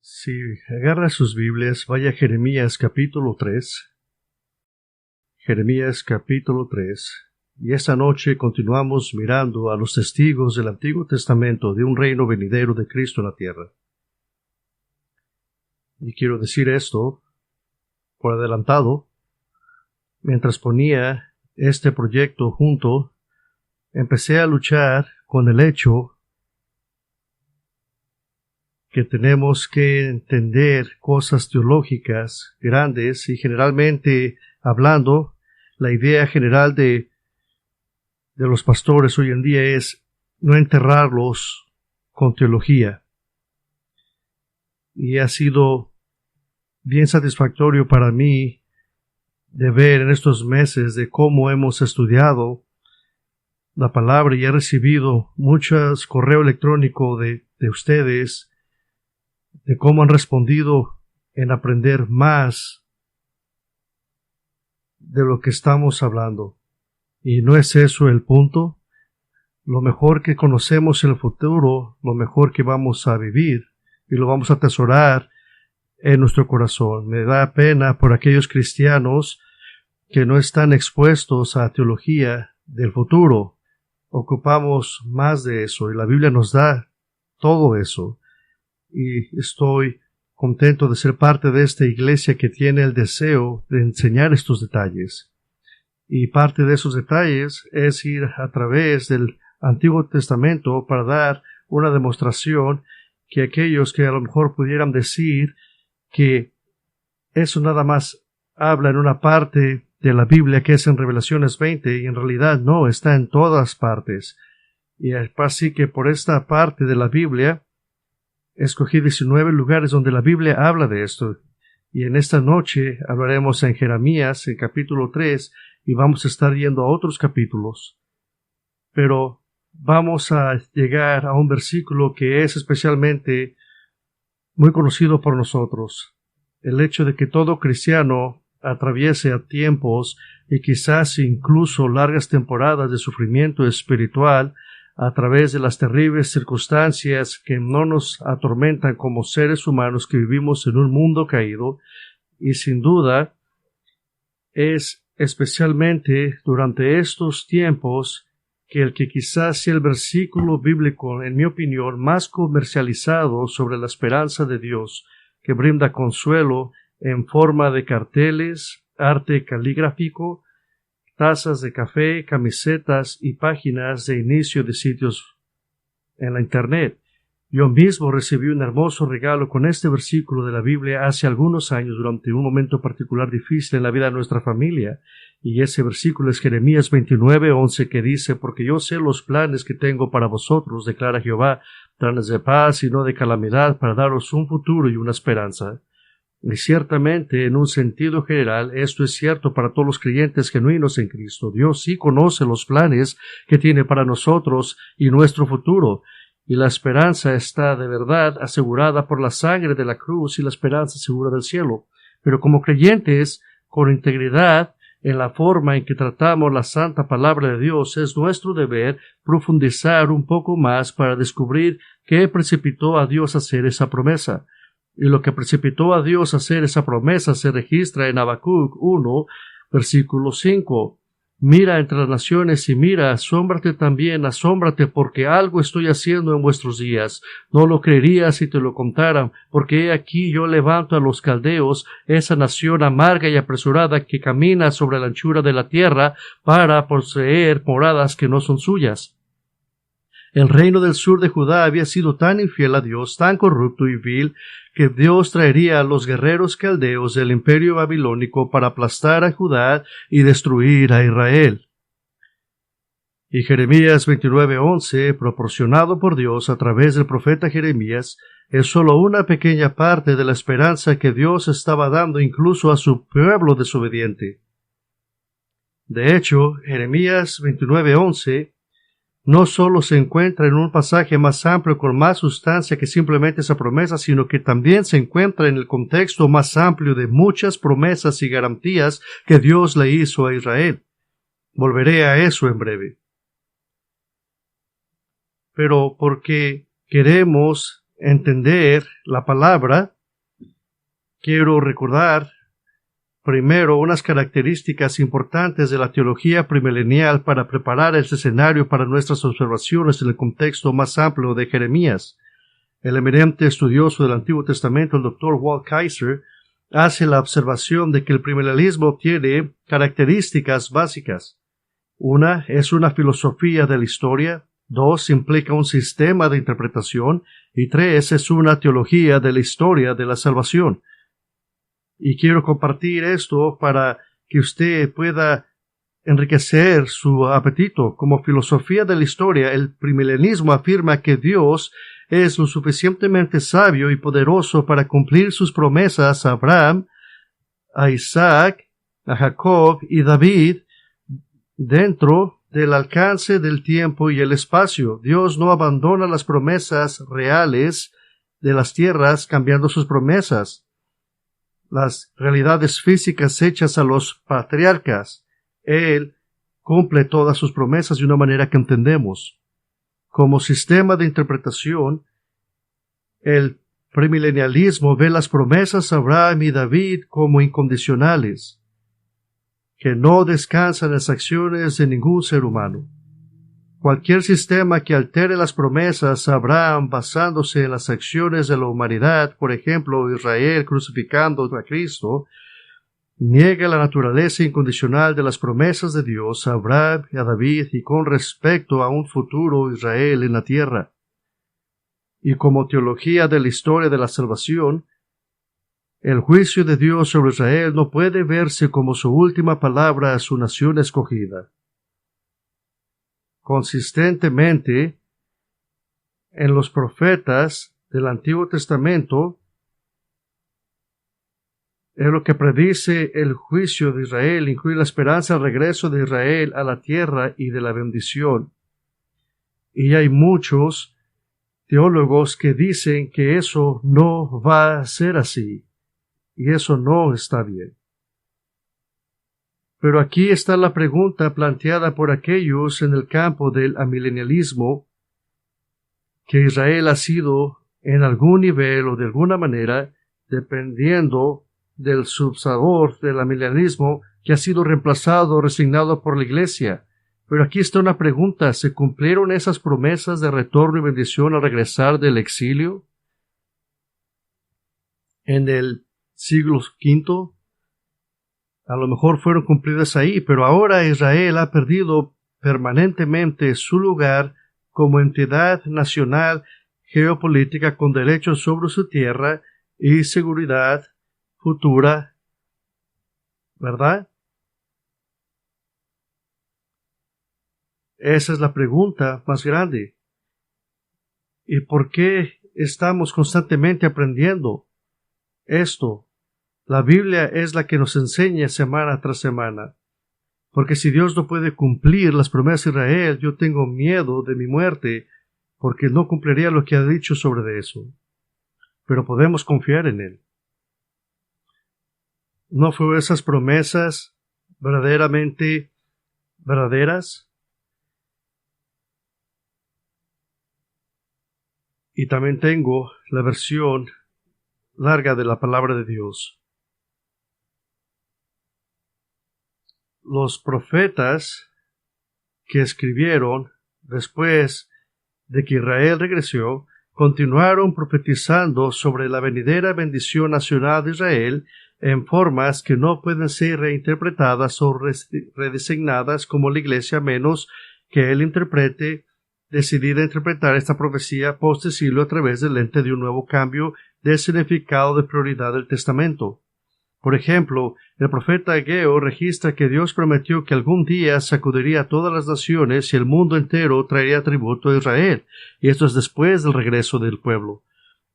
Si agarra sus Biblias, vaya a Jeremías capítulo 3. Jeremías capítulo 3. Y esta noche continuamos mirando a los testigos del Antiguo Testamento de un reino venidero de Cristo en la tierra. Y quiero decir esto por adelantado. Mientras ponía este proyecto junto, empecé a luchar con el hecho que tenemos que entender cosas teológicas grandes y generalmente hablando, la idea general de los pastores hoy en día es no enterrarlos con teología. Y ha sido bien satisfactorio para mí de ver en estos meses de cómo hemos estudiado la palabra y he recibido muchos correos electrónicos de ustedes de cómo han respondido en aprender más de lo que estamos hablando. Y no es eso el punto. Lo mejor que conocemos en el futuro, lo mejor que vamos a vivir y lo vamos a atesorar en nuestro corazón. Me da pena por aquellos cristianos que no están expuestos a teología del futuro. Ocupamos más de eso y la Biblia nos da todo eso. Y estoy contento de ser parte de esta iglesia que tiene el deseo de enseñar estos detalles. Y parte de esos detalles es ir a través del Antiguo Testamento para dar una demostración que aquellos que a lo mejor pudieran decir que eso nada más habla en una parte de la Biblia que es en Revelaciones 20 y en realidad no, está en todas partes. Y así que por esta parte de la Biblia escogí 19 lugares donde la Biblia habla de esto. Y en esta noche hablaremos en Jeremías, en capítulo 3, y vamos a estar yendo a otros capítulos. Pero vamos a llegar a un versículo que es especialmente muy conocido por nosotros. El hecho de que todo cristiano atraviese a tiempos y quizás incluso largas temporadas de sufrimiento espiritual a través de las terribles circunstancias que no nos atormentan como seres humanos que vivimos en un mundo caído, y sin duda es especialmente durante estos tiempos que el que quizás sea el versículo bíblico, en mi opinión, más comercializado sobre la esperanza de Dios, que brinda consuelo en forma de carteles, arte caligráfico, tazas de café, camisetas y páginas de inicio de sitios en la Internet. Yo mismo recibí un hermoso regalo con este versículo de la Biblia hace algunos años durante un momento particular difícil en la vida de nuestra familia. Y ese versículo es Jeremías 29:11 que dice: porque yo sé los planes que tengo para vosotros, declara Jehová, planes de paz y no de calamidad, para daros un futuro y una esperanza. Y ciertamente, en un sentido general, esto es cierto para todos los creyentes genuinos en Cristo. Dios sí conoce los planes que tiene para nosotros y nuestro futuro. Y la esperanza está de verdad asegurada por la sangre de la cruz y la esperanza segura del cielo. Pero como creyentes, con integridad, en la forma en que tratamos la santa palabra de Dios, es nuestro deber profundizar un poco más para descubrir qué precipitó a Dios a hacer esa promesa. Y lo que precipitó a Dios a hacer esa promesa se registra en Habacuc 1, versículo 5. Mira entre las naciones y mira, asómbrate también, asómbrate, porque algo estoy haciendo en vuestros días. No lo creerías si te lo contaran, porque he aquí yo levanto a los caldeos, esa nación amarga y apresurada que camina sobre la anchura de la tierra para poseer moradas que no son suyas. El reino del sur de Judá había sido tan infiel a Dios, tan corrupto y vil, que Dios traería a los guerreros caldeos del imperio babilónico para aplastar a Judá y destruir a Israel. Y Jeremías 29:11, proporcionado por Dios a través del profeta Jeremías, es sólo una pequeña parte de la esperanza que Dios estaba dando incluso a su pueblo desobediente. De hecho, Jeremías 29:11 no solo se encuentra en un pasaje más amplio con más sustancia que simplemente esa promesa, sino que también se encuentra en el contexto más amplio de muchas promesas y garantías que Dios le hizo a Israel. Volveré a eso en breve. Pero porque queremos entender la palabra, quiero recordar primero unas características importantes de la teología premilenial para preparar el escenario para nuestras observaciones en el contexto más amplio de Jeremías. El eminente estudioso del Antiguo Testamento, el Dr. Walt Kaiser, hace la observación de que el premilenialismo tiene características básicas. Una es una filosofía de la historia, dos implica un sistema de interpretación y tres es una teología de la historia de la salvación. Y quiero compartir esto para que usted pueda enriquecer su apetito. Como filosofía de la historia, el premilenialismo afirma que Dios es lo suficientemente sabio y poderoso para cumplir sus promesas a Abraham, a Isaac, a Jacob y David dentro del alcance del tiempo y el espacio. Dios no abandona las promesas reales de las tierras cambiando sus promesas. Las realidades físicas hechas a los patriarcas. Él cumple todas sus promesas de una manera que entendemos. Como sistema de interpretación, el premilenialismo ve las promesas a Abraham y David como incondicionales, que no descansan en las acciones de ningún ser humano. Cualquier sistema que altere las promesas a Abraham basándose en las acciones de la humanidad, por ejemplo, Israel crucificando a Cristo, niega la naturaleza incondicional de las promesas de Dios a Abraham y a David y con respecto a un futuro Israel en la tierra. Y como teología de la historia de la salvación, el juicio de Dios sobre Israel no puede verse como su última palabra a su nación escogida. Consistentemente, en los profetas del Antiguo Testamento, es lo que predice el juicio de Israel, incluye la esperanza del regreso de Israel a la tierra y de la bendición. Y hay muchos teólogos que dicen que eso no va a ser así, y eso no está bien. Pero aquí está la pregunta planteada por aquellos en el campo del amilenialismo, que Israel ha sido en algún nivel o de alguna manera, dependiendo del subsabor del amilenialismo, que ha sido reemplazado o resignado por la Iglesia. Pero aquí está una pregunta: ¿se cumplieron esas promesas de retorno y bendición al regresar del exilio en el siglo V? A lo mejor fueron cumplidas ahí, pero ahora Israel ha perdido permanentemente su lugar como entidad nacional geopolítica con derechos sobre su tierra y seguridad futura, ¿verdad? Esa es la pregunta más grande. ¿Y por qué estamos constantemente aprendiendo esto? La Biblia es la que nos enseña semana tras semana. Porque si Dios no puede cumplir las promesas de Israel, yo tengo miedo de mi muerte, porque no cumpliría lo que ha dicho sobre eso. Pero podemos confiar en Él. ¿No fueron esas promesas verdaderamente verdaderas? Y también tengo la versión larga de la palabra de Dios. Los profetas que escribieron después de que Israel regresó, continuaron profetizando sobre la venidera bendición nacional de Israel en formas que no pueden ser reinterpretadas o redesignadas como la Iglesia, menos que él decida interpretar esta profecía post-exilio a través del lente de un nuevo cambio de significado de prioridad del Testamento. Por ejemplo, el profeta Ageo registra que Dios prometió que algún día sacudiría a todas las naciones y el mundo entero traería tributo a Israel, y esto es después del regreso del pueblo.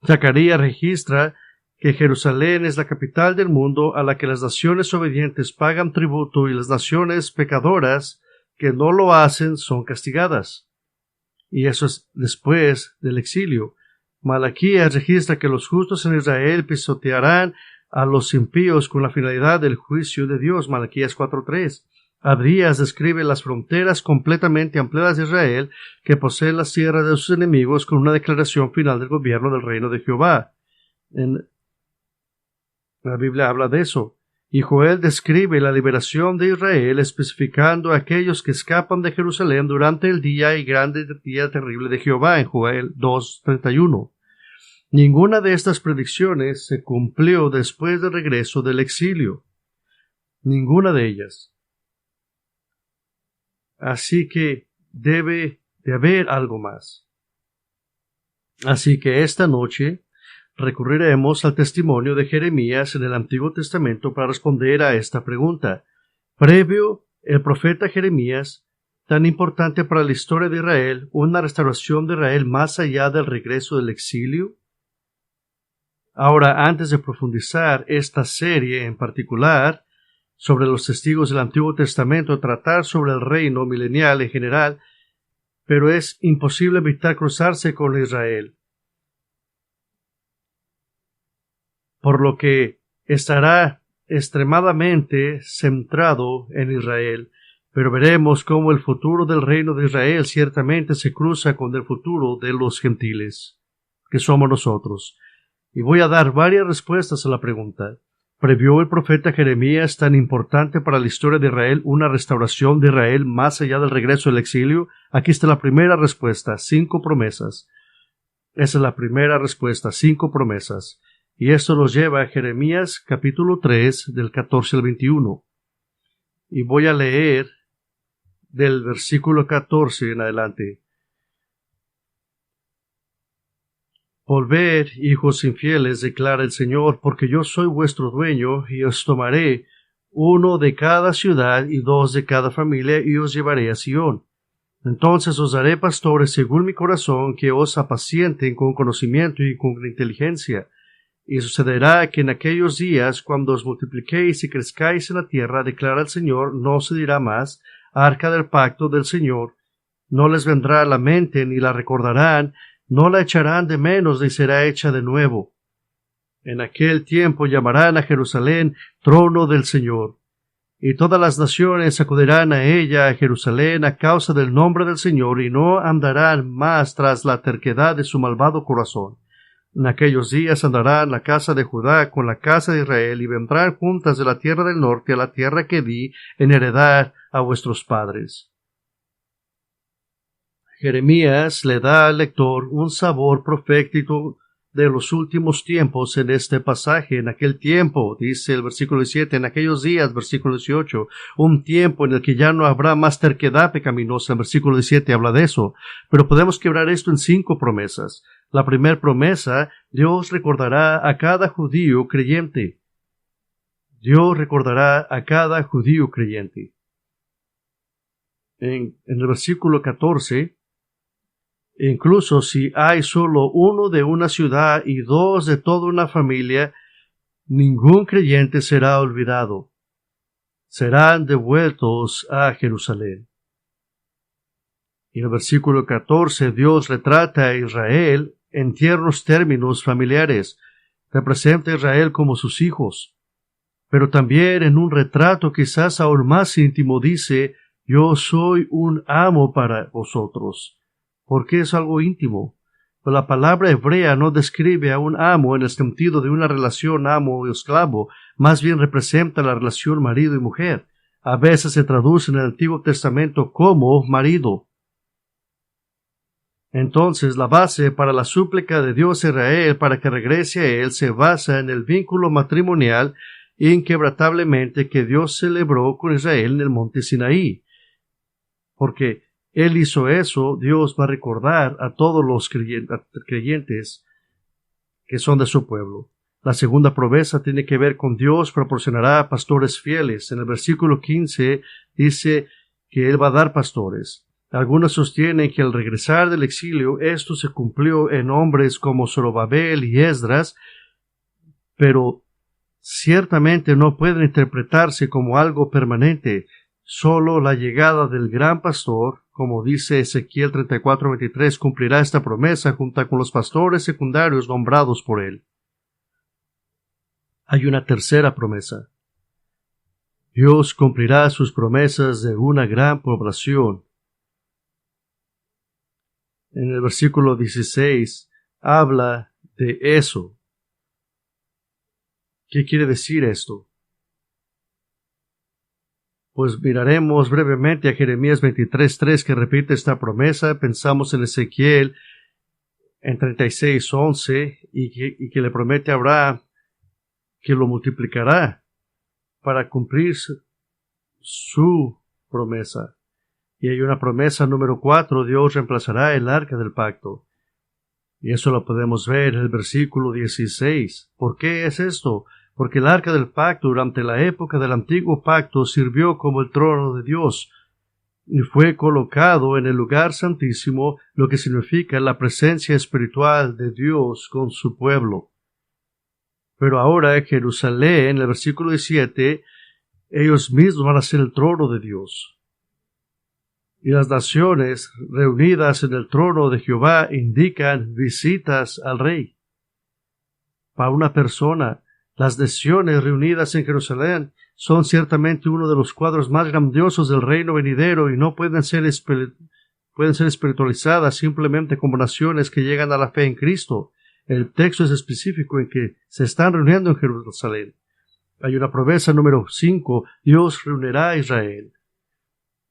Zacarías registra que Jerusalén es la capital del mundo a la que las naciones obedientes pagan tributo y las naciones pecadoras que no lo hacen son castigadas. Y eso es después del exilio. Malaquías registra que los justos en Israel pisotearán a los impíos con la finalidad del juicio de Dios, Malaquías 4:3. Abdías describe las fronteras completamente ampliadas de Israel que poseen las tierras de sus enemigos con una declaración final del gobierno del reino de Jehová. En la Biblia habla de eso. Y Joel describe la liberación de Israel especificando a aquellos que escapan de Jerusalén durante el día y grande día terrible de Jehová en Joel 2:31. Ninguna de estas predicciones se cumplió después del regreso del exilio. Ninguna de ellas. Así que debe de haber algo más. Así que esta noche recurriremos al testimonio de Jeremías en el Antiguo Testamento para responder a esta pregunta. Previo el profeta Jeremías, tan importante para la historia de Israel, una restauración de Israel más allá del regreso del exilio. Ahora, antes de profundizar esta serie en particular sobre los testigos del Antiguo Testamento, tratar sobre el reino milenial en general, pero es imposible evitar cruzarse con Israel. Por lo que estará extremadamente centrado en Israel, pero veremos cómo el futuro del reino de Israel ciertamente se cruza con el futuro de los gentiles, que somos nosotros. Y voy a dar varias respuestas a la pregunta. ¿Previó el profeta Jeremías tan importante para la historia de Israel una restauración de Israel más allá del regreso del exilio? Aquí está la primera respuesta, 5 promesas. Esa es la primera respuesta, 5 promesas. Y esto nos lleva a Jeremías capítulo 3 del 14 al 21. Y voy a leer del versículo 14 en adelante. Volved, hijos infieles, declara el Señor, porque yo soy vuestro dueño, y os tomaré 1 de cada ciudad y 2 de cada familia, y os llevaré a Sión. Entonces os daré pastores según mi corazón, que os apacienten con conocimiento y con inteligencia. Y sucederá que en aquellos días, cuando os multipliquéis y crezcáis en la tierra, declara el Señor, no se dirá más, arca del pacto del Señor, no les vendrá a la mente ni la recordarán, no la echarán de menos ni será hecha de nuevo. En aquel tiempo llamarán a Jerusalén trono del Señor, y todas las naciones acudirán a ella, a Jerusalén, a causa del nombre del Señor, y no andarán más tras la terquedad de su malvado corazón. En aquellos días andarán la casa de Judá con la casa de Israel, y vendrán juntas de la tierra del norte a la tierra que di en heredad a vuestros padres. Jeremías le da al lector un sabor profético de los últimos tiempos en este pasaje. En aquel tiempo, dice el versículo 17, en aquellos días, versículo 18, un tiempo en el que ya no habrá más terquedad pecaminosa. El versículo 17 habla de eso. Pero podemos quebrar esto en 5 promesas. La primera promesa, Dios recordará a cada judío creyente. Dios recordará a cada judío creyente. En el versículo 14, incluso si hay solo 1 de una ciudad y 2 de toda una familia, ningún creyente será olvidado. Serán devueltos a Jerusalén. Y en el versículo 14, Dios retrata a Israel en tiernos términos familiares. Representa a Israel como sus hijos. Pero también en un retrato quizás aún más íntimo dice, yo soy un amo para vosotros. ¿Por qué es algo íntimo? Pues la palabra hebrea no describe a un amo en el sentido de una relación amo y esclavo, más bien representa la relación marido y mujer. A veces se traduce en el Antiguo Testamento como marido. Entonces, la base para la súplica de Dios a Israel para que regrese a él se basa en el vínculo matrimonial inquebrantablemente que Dios celebró con Israel en el monte Sinaí. Porque Él hizo eso, Dios va a recordar a todos los creyentes que son de su pueblo. La segunda promesa tiene que ver con Dios proporcionará pastores fieles. En el versículo 15 dice que Él va a dar pastores. Algunos sostienen que al regresar del exilio esto se cumplió en hombres como Zorobabel y Esdras, pero ciertamente no pueden interpretarse como algo permanente. Solo la llegada del gran pastor, como dice Ezequiel 34:23, cumplirá esta promesa junto con los pastores secundarios nombrados por él. Hay una tercera promesa. Dios cumplirá sus promesas de una gran población. En el versículo 16 habla de eso. ¿Qué quiere decir esto? Pues miraremos brevemente a Jeremías 23:3 que repite esta promesa. Pensamos en Ezequiel en 36:11 y que le promete a Abraham que lo multiplicará para cumplir su promesa. Y hay una promesa número 4, Dios reemplazará el arca del pacto. Y eso lo podemos ver en el versículo 16. ¿Por qué es esto? Porque el arca del pacto durante la época del antiguo pacto sirvió como el trono de Dios y fue colocado en el lugar santísimo, lo que significa la presencia espiritual de Dios con su pueblo. Pero ahora Jerusalén, en el versículo 17, ellos mismos van a ser el trono de Dios. Y las naciones reunidas en el trono de Jehová indican visitas al rey. Para una persona, las naciones reunidas en Jerusalén son ciertamente uno de los cuadros más grandiosos del reino venidero y no pueden ser espiritualizadas simplemente como naciones que llegan a la fe en Cristo. El texto es específico en que se están reuniendo en Jerusalén. Hay una promesa número 5, Dios reunirá a Israel.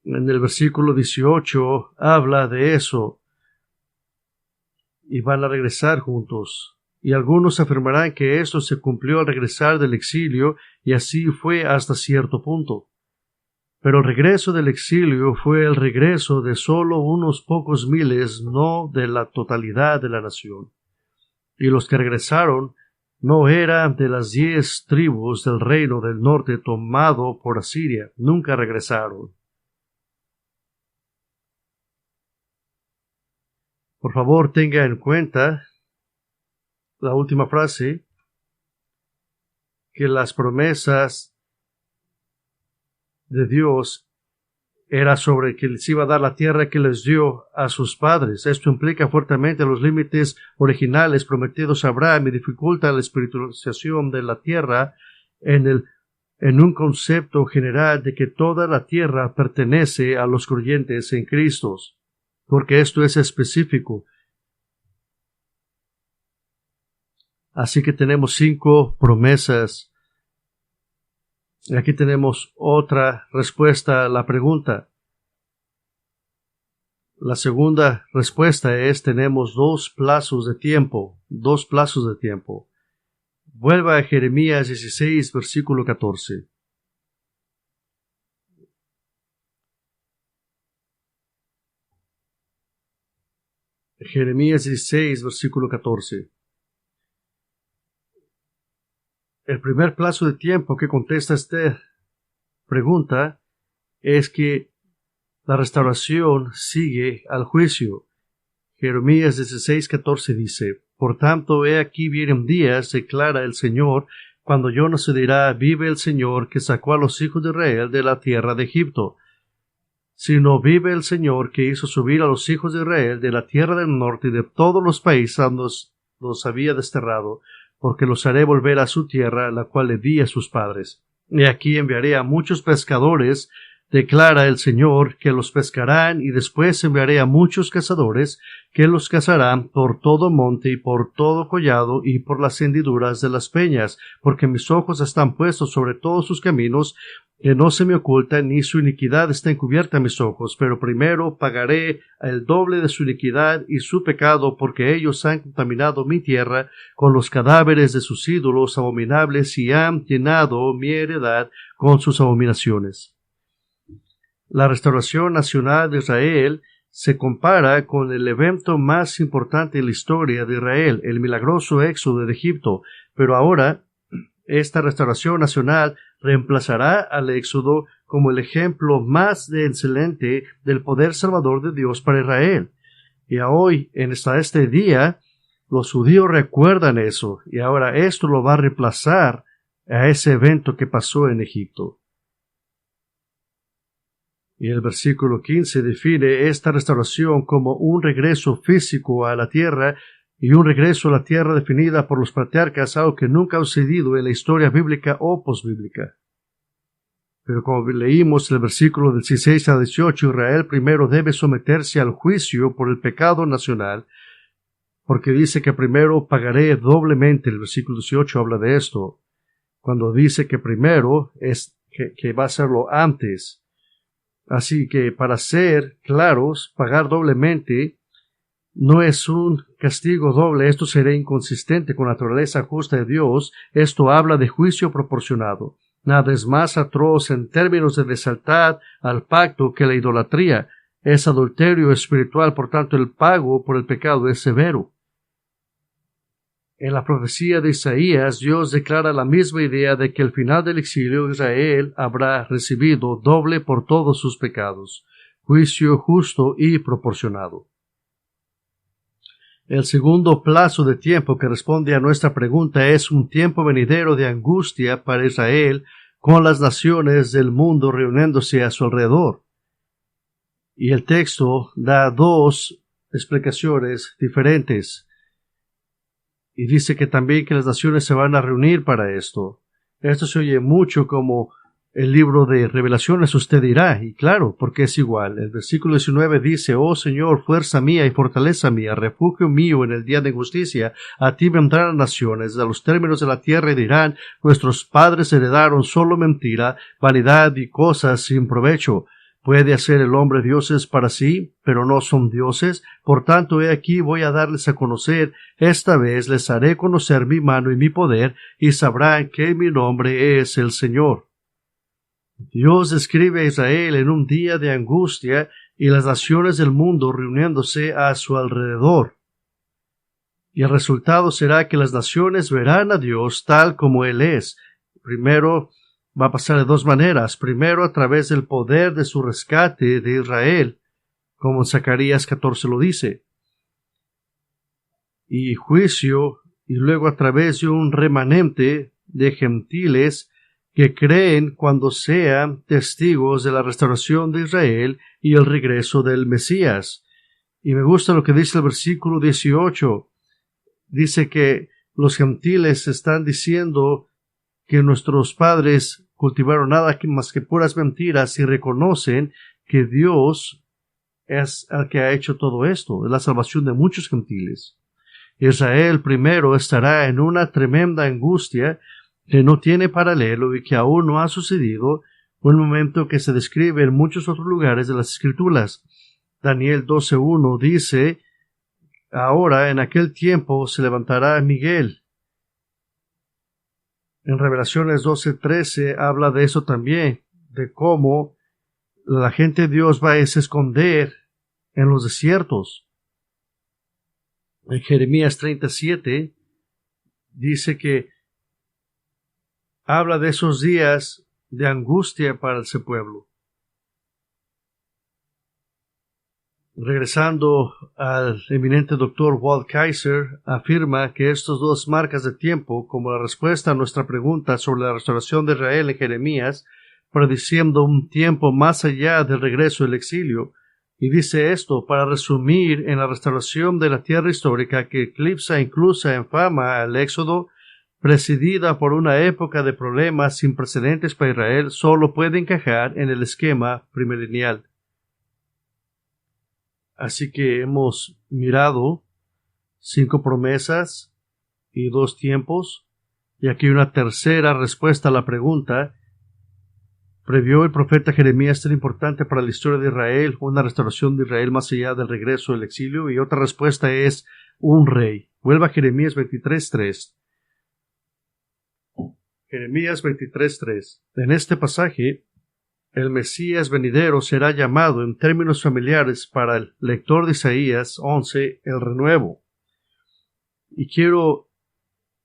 En el versículo 18 habla de eso. Y van a regresar juntos. Y algunos afirmarán que esto se cumplió al regresar del exilio, y así fue hasta cierto punto. Pero el regreso del exilio fue el regreso de solo unos pocos miles, no de la totalidad de la nación. Y los que regresaron no eran de las 10 tribus del reino del norte tomado por Asiria. Nunca regresaron. Por favor, tenga en cuenta la última frase, que las promesas de Dios era sobre que les iba a dar la tierra que les dio a sus padres. Esto implica fuertemente los límites originales prometidos a Abraham y dificulta la espiritualización de la tierra en un concepto general de que toda la tierra pertenece a los creyentes en Cristo, porque esto es específico. Así que tenemos 5 promesas. Aquí tenemos otra respuesta a la pregunta. La segunda respuesta es, tenemos 2 plazos de tiempo. 2 plazos de tiempo. Vuelva a Jeremías 16, versículo 14. Jeremías 16, versículo 14. El primer plazo de tiempo que contesta esta pregunta es que la restauración sigue al juicio. Jeremías 16:14 dice, Por tanto, he aquí vienen días, declara el Señor, cuando yo no se dirá, vive el Señor que sacó a los hijos de Israel de la tierra de Egipto, sino vive el Señor que hizo subir a los hijos de Israel de la tierra del norte y de todos los países donde los había desterrado, porque los haré volver a su tierra, la cual le di a sus padres. Y aquí enviaré a muchos pescadores, declara el Señor, que los pescarán, y después enviaré a muchos cazadores, que los cazarán por todo monte y por todo collado y por las hendiduras de las peñas, porque mis ojos están puestos sobre todos sus caminos, que no se me oculta, ni su iniquidad está encubierta a mis ojos, pero primero pagaré el doble de su iniquidad y su pecado, porque ellos han contaminado mi tierra con los cadáveres de sus ídolos abominables y han llenado mi heredad con sus abominaciones. La restauración nacional de Israel se compara con el evento más importante en la historia de Israel, el milagroso éxodo de Egipto, pero ahora esta restauración nacional reemplazará al éxodo como el ejemplo más excelente del poder salvador de Dios para Israel. Y hoy, hasta este día, los judíos recuerdan eso, y ahora esto lo va a reemplazar a ese evento que pasó en Egipto. Y el versículo 15 define esta restauración como un regreso físico a la tierra y un regreso a la tierra definida por los patriarcas, algo que nunca ha sucedido en la historia bíblica o posbíblica. Pero como leímos el versículo del 16 a 18, Israel primero debe someterse al juicio por el pecado nacional, porque dice que primero pagaré doblemente. El versículo 18 habla de esto, cuando dice que primero es que va a hacerlo antes. Así que, para ser claros, pagar doblemente no es un castigo doble. Esto sería inconsistente con la naturaleza justa de Dios. Esto habla de juicio proporcionado. Nada es más atroz en términos de lealtad al pacto que la idolatría. Es adulterio espiritual, por tanto el pago por el pecado es severo. En la profecía de Isaías, Dios declara la misma idea de que al final del exilio Israel habrá recibido doble por todos sus pecados, juicio justo y proporcionado. El segundo plazo de tiempo que responde a nuestra pregunta es un tiempo venidero de angustia para Israel, con las naciones del mundo reuniéndose a su alrededor. Y el texto da dos explicaciones diferentes. Y dice que también que las naciones se van a reunir para esto. Esto se oye mucho como el libro de Revelaciones, usted dirá, y claro, porque es igual. El versículo 19 dice: Oh Señor, fuerza mía y fortaleza mía, refugio mío en el día de justicia, a ti vendrán las naciones, a los términos de la tierra, y dirán: Nuestros padres heredaron solo mentira, vanidad y cosas sin provecho. ¿Puede hacer el hombre dioses para sí, pero no son dioses? Por tanto, he aquí voy a darles a conocer, esta vez les haré conocer mi mano y mi poder, y sabrán que mi nombre es el Señor. Dios describe a Israel en un día de angustia y las naciones del mundo reuniéndose a su alrededor. Y el resultado será que las naciones verán a Dios tal como Él es. Primero, va a pasar de dos maneras. Primero, a través del poder de su rescate de Israel, como Zacarías 14 lo dice. Y juicio, y luego a través de un remanente de gentiles que creen cuando sean testigos de la restauración de Israel y el regreso del Mesías. Y me gusta lo que dice el versículo 18. Dice que los gentiles están diciendo que nuestros padres cultivaron nada más que puras mentiras, y reconocen que Dios es el que ha hecho todo esto, es la salvación de muchos gentiles. Israel primero estará en una tremenda angustia que no tiene paralelo y que aún no ha sucedido, un momento que se describe en muchos otros lugares de las Escrituras. Daniel 12:1 dice: Ahora en aquel tiempo se levantará Miguel. En Revelaciones 12:13 habla de eso también, de cómo la gente de Dios va a esconder en los desiertos. En Jeremías 37 dice que habla de esos días de angustia para ese pueblo. Regresando al eminente doctor Walt Kaiser, afirma que estas dos marcas de tiempo, como la respuesta a nuestra pregunta sobre la restauración de Israel en Jeremías, prediciendo un tiempo más allá del regreso del exilio, y dice esto para resumir en la restauración de la tierra histórica que eclipsa incluso en fama al Éxodo, presidida por una época de problemas sin precedentes para Israel, solo puede encajar en el esquema premilenial. Así que hemos mirado 5 promesas y 2 tiempos, y aquí una tercera respuesta a la pregunta: ¿previó el profeta Jeremías tan importante para la historia de Israel una restauración de Israel más allá del regreso del exilio? Y otra respuesta es: un rey. Vuelva a Jeremías 23:3. Jeremías 23:3. En este pasaje, el Mesías venidero será llamado en términos familiares para el lector de Isaías 11 el renuevo. Y quiero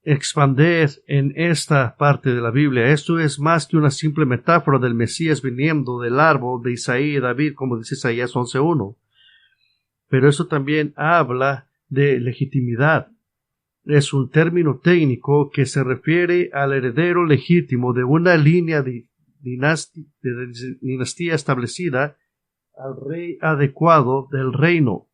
expander en esta parte de la Biblia. Esto es más que una simple metáfora del Mesías viniendo del árbol de Isaí y David, como dice Isaías 11:1. Pero esto también habla de legitimidad. Es un término técnico que se refiere al heredero legítimo de una línea de dinastía establecida, al rey adecuado del reino.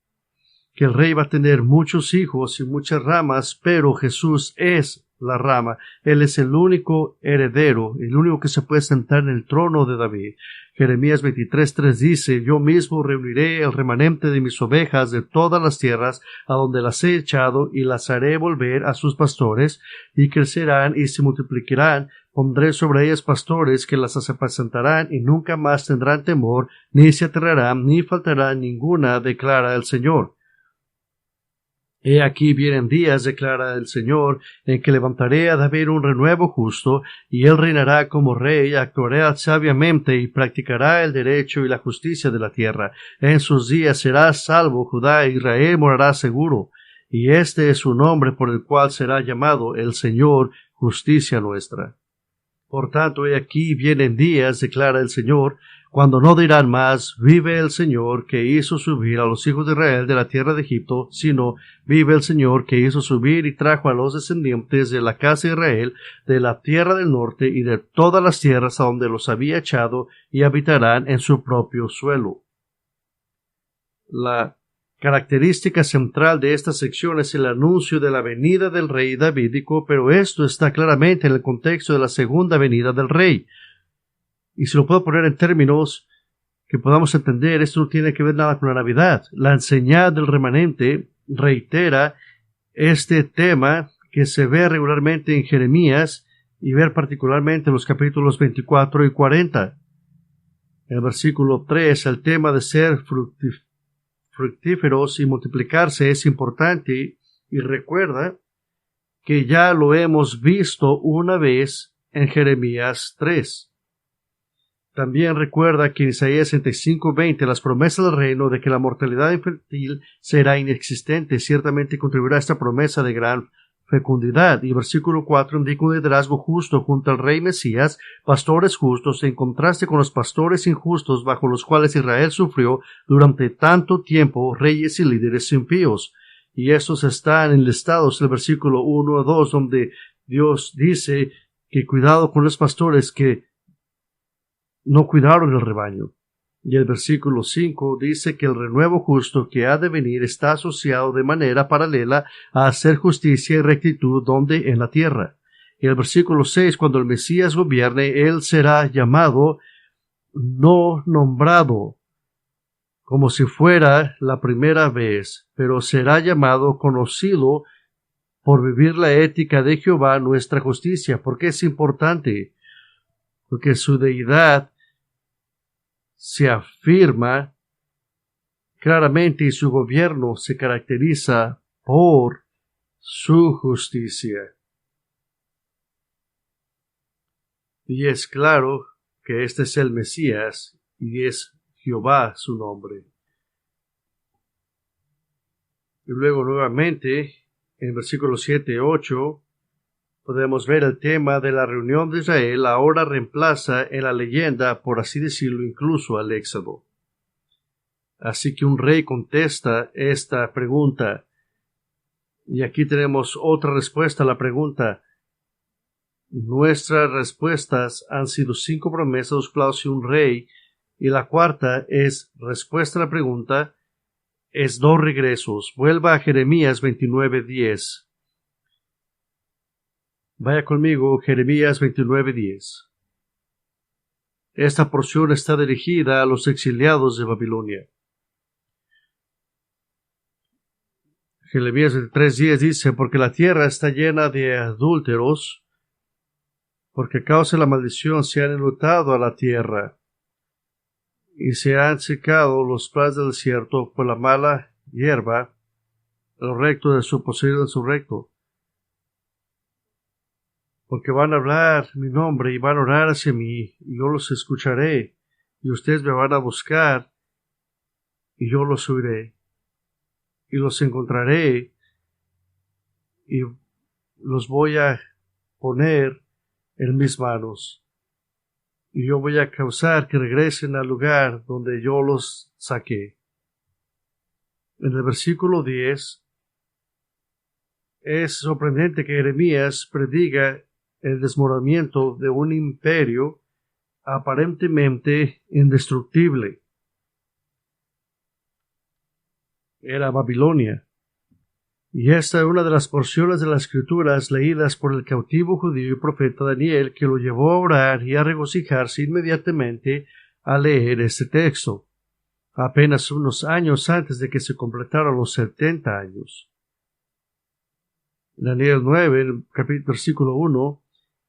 Que el rey va a tener muchos hijos y muchas ramas, pero Jesús es la rama. Él es el único heredero, el único que se puede sentar en el trono de David. Jeremías 23:3 dice: yo mismo reuniré el remanente de mis ovejas de todas las tierras a donde las he echado, y las haré volver a sus pastores, y crecerán y se multiplicarán. Pondré sobre ellas pastores que las apacentarán, y nunca más tendrán temor, ni se aterrarán, ni faltará ninguna, declara el Señor. He aquí vienen días, declara el Señor, en que levantaré a David un renuevo justo, y él reinará como rey, actuará sabiamente y practicará el derecho y la justicia de la tierra. En sus días será salvo Judá, e Israel morará seguro. Y este es su nombre por el cual será llamado el Señor, justicia nuestra. Por tanto, he aquí vienen días, declara el Señor, cuando no dirán más: vive el Señor que hizo subir a los hijos de Israel de la tierra de Egipto, sino: vive el Señor que hizo subir y trajo a los descendientes de la casa de Israel de la tierra del norte y de todas las tierras a donde los había echado, y habitarán en su propio suelo. La característica central de esta sección es el anuncio de la venida del rey davídico, pero esto está claramente en el contexto de la segunda venida del rey. Y si lo puedo poner en términos que podamos entender, esto no tiene que ver nada con la Navidad. La enseñanza del remanente reitera este tema que se ve regularmente en Jeremías y ver particularmente en los capítulos 24 y 40. En el versículo 3, el tema de ser fructíferos y multiplicarse es importante, y recuerda que ya lo hemos visto una vez en Jeremías 3. También recuerda que en Isaías 65:20 las promesas del reino de que la mortalidad infantil será inexistente ciertamente contribuirá a esta promesa de gran fecundidad. Y versículo 4 indica un liderazgo justo junto al rey Mesías, pastores justos, en contraste con los pastores injustos bajo los cuales Israel sufrió durante tanto tiempo, reyes y líderes impíos. Y estos están enlistados en el versículo 1 a 2, donde Dios dice que cuidado con los pastores que no cuidaron el rebaño. Y el versículo 5 dice que el renuevo justo que ha de venir está asociado de manera paralela a hacer justicia y rectitud donde en la tierra. Y el versículo 6, cuando el Mesías gobierne, él será llamado, no nombrado, como si fuera la primera vez, pero será llamado, conocido por vivir la ética de Jehová, nuestra justicia. ¿Por qué es importante? Porque su deidad se afirma claramente y su gobierno se caracteriza por su justicia. Y es claro que este es el Mesías y es Jehová su nombre. Y luego nuevamente en versículos 7 y 8 podemos ver el tema de la reunión de Israel ahora reemplaza en la leyenda, por así decirlo, incluso al Éxodo. Así que un rey contesta esta pregunta. Y aquí tenemos otra respuesta a la pregunta. Nuestras respuestas han sido 5 promesas, 2 clavos y un rey. Y la cuarta es respuesta a la pregunta, es 2 regresos. Vuelva a Jeremías 29:10. Vaya conmigo, Jeremías 29:10. Esta porción está dirigida a los exiliados de Babilonia. Jeremías 23:10 dice: porque la tierra está llena de adúlteros, porque a causa de la maldición se han enlutado a la tierra, y se han secado los prados del desierto por la mala hierba, el recto de su poseído en su recto. Porque van a hablar mi nombre y van a orar hacia mí, y yo los escucharé, y ustedes me van a buscar, y yo los oiré, y los encontraré, y los voy a poner en mis manos, y yo voy a causar que regresen al lugar donde yo los saqué. En el versículo 10 es sorprendente que Jeremías prediga el desmoronamiento de un imperio aparentemente indestructible. Era Babilonia. Y esta es una de las porciones de las Escrituras leídas por el cautivo judío y profeta Daniel, que lo llevó a orar y a regocijarse inmediatamente al leer este texto, apenas unos años antes de que se completaran los 70 años. Daniel 9, en el versículo 1,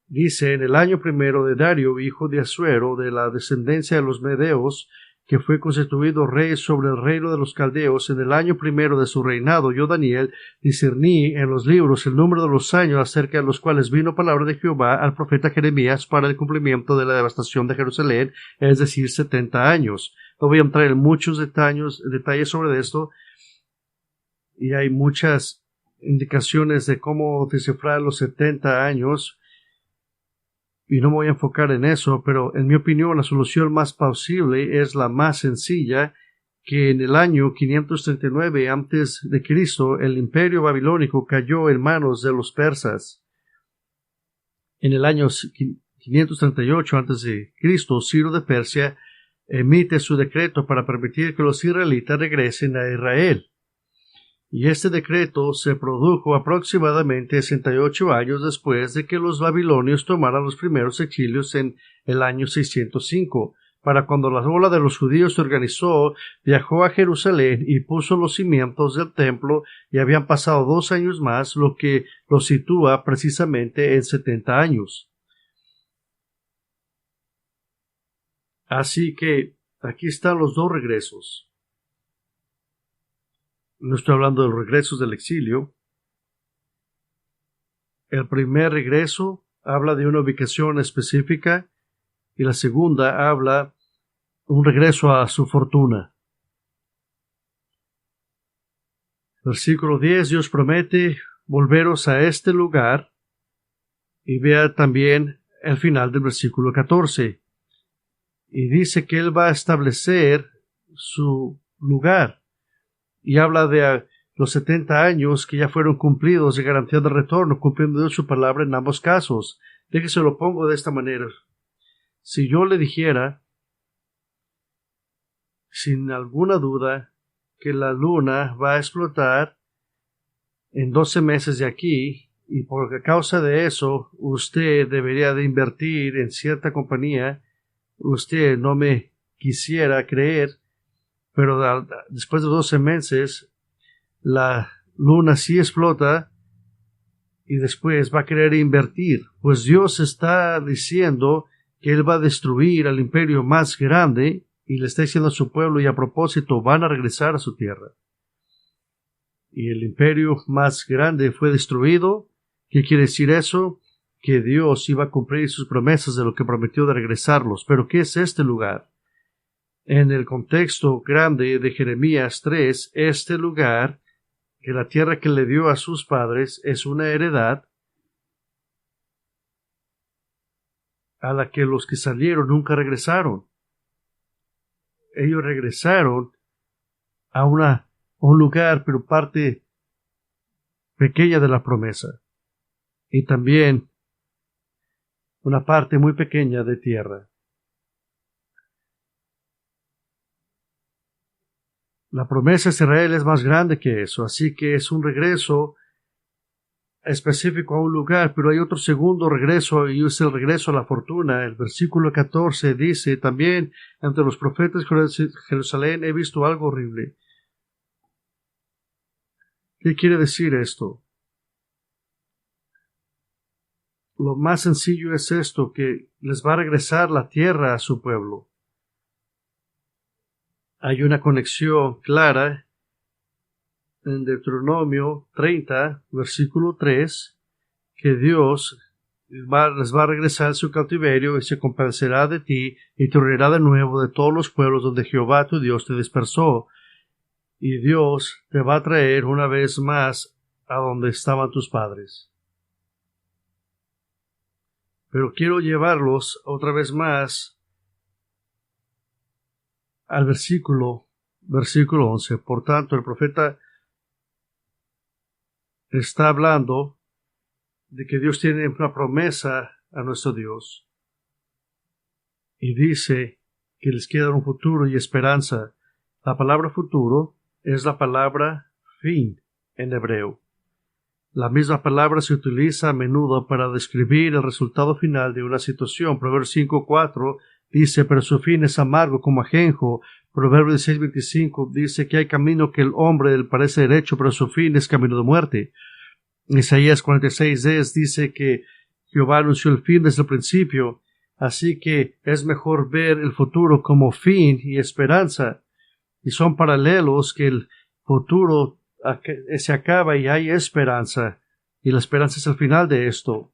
dice: en el año primero de Dario, hijo de Asuero, de la descendencia de los Medeos, que fue constituido rey sobre el reino de los caldeos, en el año primero de su reinado, yo, Daniel, discerní en los libros el número de los años acerca de los cuales vino palabra de Jehová al profeta Jeremías para el cumplimiento de la devastación de Jerusalén, es decir, 70 años. No voy a entrar en muchos detalles sobre esto, y hay muchas indicaciones de cómo descifrar los 70 años, y no me voy a enfocar en eso, pero en mi opinión la solución más plausible es la más sencilla, que en el año 539 antes de Cristo el imperio babilónico cayó en manos de los persas. En el año 538 antes de Cristo, Ciro de Persia emite su decreto para permitir que los israelitas regresen a Israel. Y este decreto se produjo aproximadamente 68 años después de que los babilonios tomaran los primeros exilios en el año 605. Para cuando la ola de los judíos se organizó, viajó a Jerusalén y puso los cimientos del templo, y habían pasado 2 años más, lo que lo sitúa precisamente en 70 años. Así que aquí están los dos regresos. No estoy hablando de los regresos del exilio. El primer regreso habla de una ubicación específica, y la segunda habla un regreso a su fortuna. Versículo 10, Dios promete volveros a este lugar, y vea también el final del versículo 14. Y dice que Él va a establecer su lugar. Y habla de los 70 años que ya fueron cumplidos de garantía de retorno, cumpliendo Dios su palabra en ambos casos. Déjese lo pongo de esta manera. Si yo le dijera, sin alguna duda, que la luna va a explotar en 12 meses de aquí, y por causa de eso usted debería de invertir en cierta compañía, usted no me quisiera creer, pero después de 12 meses la luna sí explota y después va a querer invertir. Pues Dios está diciendo que Él va a destruir al imperio más grande, y le está diciendo a su pueblo, y a propósito van a regresar a su tierra. Y el imperio más grande fue destruido. ¿Qué quiere decir eso? Que Dios iba a cumplir sus promesas de lo que prometió de regresarlos. Pero ¿qué es este lugar? En el contexto grande de Jeremías 3, este lugar, que la tierra que le dio a sus padres, es una heredad a la que los que salieron nunca regresaron. Ellos regresaron a un lugar, pero parte pequeña de la promesa, y también una parte muy pequeña de tierra. La promesa de Israel es más grande que eso, así que es un regreso específico a un lugar, pero hay otro segundo regreso, y es el regreso a la fortuna. El versículo 14 dice también: entre los profetas de Jerusalén he visto algo horrible. ¿Qué quiere decir esto? Lo más sencillo es esto, que les va a regresar la tierra a su pueblo. Hay una conexión clara en Deuteronomio 30, versículo 3, que Dios les va a regresar su cautiverio y se compadecerá de ti y te reunirá de nuevo de todos los pueblos donde Jehová tu Dios te dispersó, y Dios te va a traer una vez más a donde estaban tus padres. Pero quiero llevarlos otra vez más al versículo 11. Por tanto, el profeta está hablando de que Dios tiene una promesa a nuestro Dios, y dice que les queda un futuro y esperanza. La palabra futuro es la palabra fin en hebreo. La misma palabra se utiliza a menudo para describir el resultado final de una situación. Proverbios 5:4 dice, pero su fin es amargo como ajenjo. Proverbios 16:25 dice que hay camino que el hombre le parece derecho, pero su fin es camino de muerte. Isaías 46:10 dice que Jehová anunció el fin desde el principio, así que es mejor ver el futuro como fin y esperanza. Y son paralelos, que el futuro se acaba y hay esperanza, y la esperanza es el final de esto.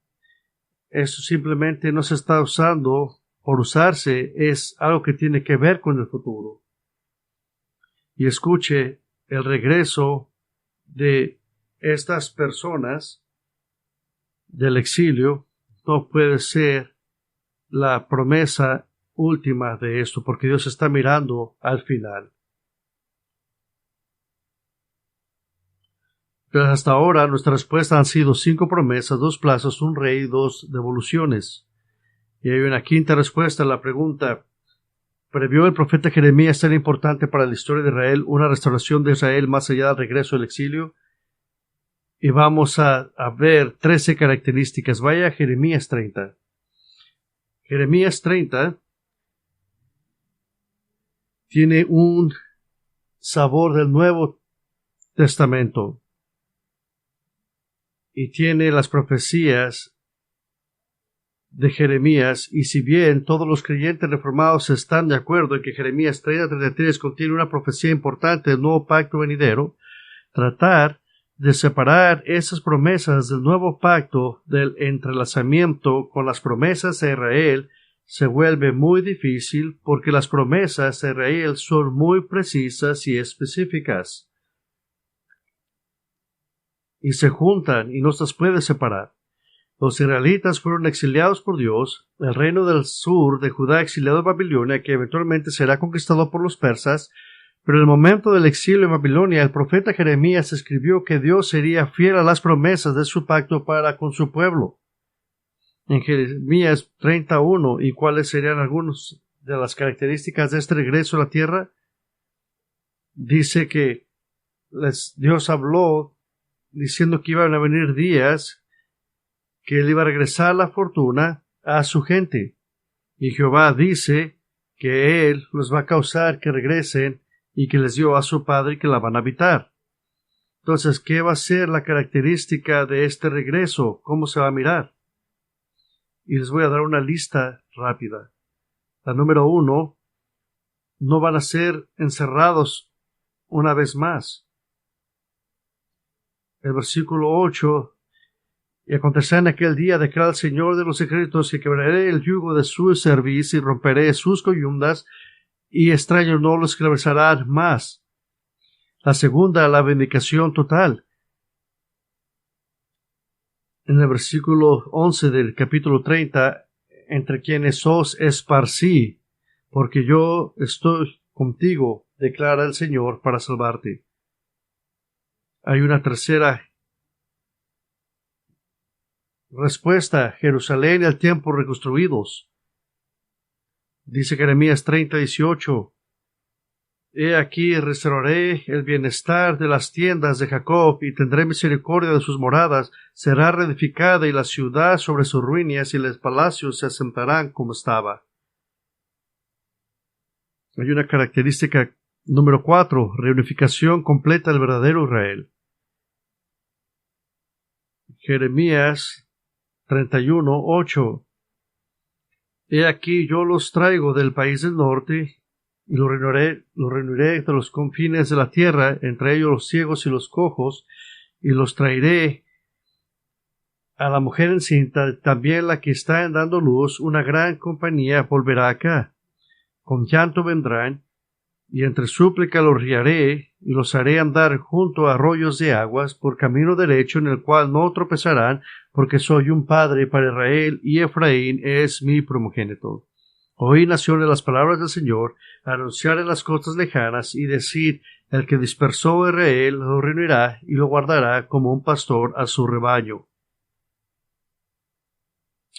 Eso simplemente no se está usando por usarse, es algo que tiene que ver con el futuro. Y escuche, el regreso de estas personas del exilio no puede ser la promesa última de esto, porque Dios está mirando al final. Pero hasta ahora nuestra respuesta han sido 5 promesas, 2 plazos, 1 rey y 2 devoluciones. Y hay una quinta respuesta a la pregunta: ¿previó el profeta Jeremías ser importante para la historia de Israel una restauración de Israel más allá del regreso del exilio? Y vamos a ver 13 características. Vaya a Jeremías 30. Jeremías 30 tiene un sabor del Nuevo Testamento y tiene las profecías de Jeremías, y si bien todos los creyentes reformados están de acuerdo en que Jeremías 30:33 contiene una profecía importante del nuevo pacto venidero, tratar de separar esas promesas del nuevo pacto del entrelazamiento con las promesas de Israel se vuelve muy difícil, porque las promesas de Israel son muy precisas y específicas y se juntan y no se las puede separar. Los israelitas fueron exiliados por Dios, el reino del sur de Judá exiliado a Babilonia, que eventualmente será conquistado por los persas, pero en el momento del exilio en Babilonia, el profeta Jeremías escribió que Dios sería fiel a las promesas de su pacto para con su pueblo. En Jeremías 31, ¿y cuáles serían algunas de las características de este regreso a la tierra? Dice que Dios habló diciendo que iban a venir días que él iba a regresar la fortuna a su gente. Y Jehová dice que él los va a causar que regresen y que les dio a su padre que la van a habitar. Entonces, ¿qué va a ser la característica de este regreso? ¿Cómo se va a mirar? Y les voy a dar una lista rápida. La número 1, no van a ser encerrados una vez más. El versículo 8, y acontecerá en aquel día, declara el Señor de los ejércitos, que quebraré el yugo de su cerviz y romperé sus coyundas, y extraños no los esclavizarán más. La segunda, la vindicación total. En el versículo 11 del capítulo 30, entre quienes os esparcí, porque yo estoy contigo, declara el Señor, para salvarte. Hay una tercera respuesta: Jerusalén y el templo reconstruidos. Dice Jeremías 30:18, he aquí restauraré el bienestar de las tiendas de Jacob, y tendré misericordia de sus moradas. Será reedificada y la ciudad sobre sus ruinas, y los palacios se asentarán como estaba. Hay una característica número 4, reunificación completa del verdadero Israel. Jeremías 31:8, he aquí yo los traigo del país del norte, y los reuniré de los confines de la tierra, entre ellos los ciegos y los cojos, y los traeré a la mujer encinta, también la que está dando luz, una gran compañía volverá acá. Con llanto vendrán, y entre súplica los guiaré, y los haré andar junto a arroyos de aguas, por camino derecho en el cual no tropezarán, porque soy un padre para Israel, y Efraín es mi primogénito. Oí, naciones, las palabras del Señor, anunciar en las costas lejanas, y decir, el que dispersó a Israel lo reunirá, y lo guardará como un pastor a su rebaño.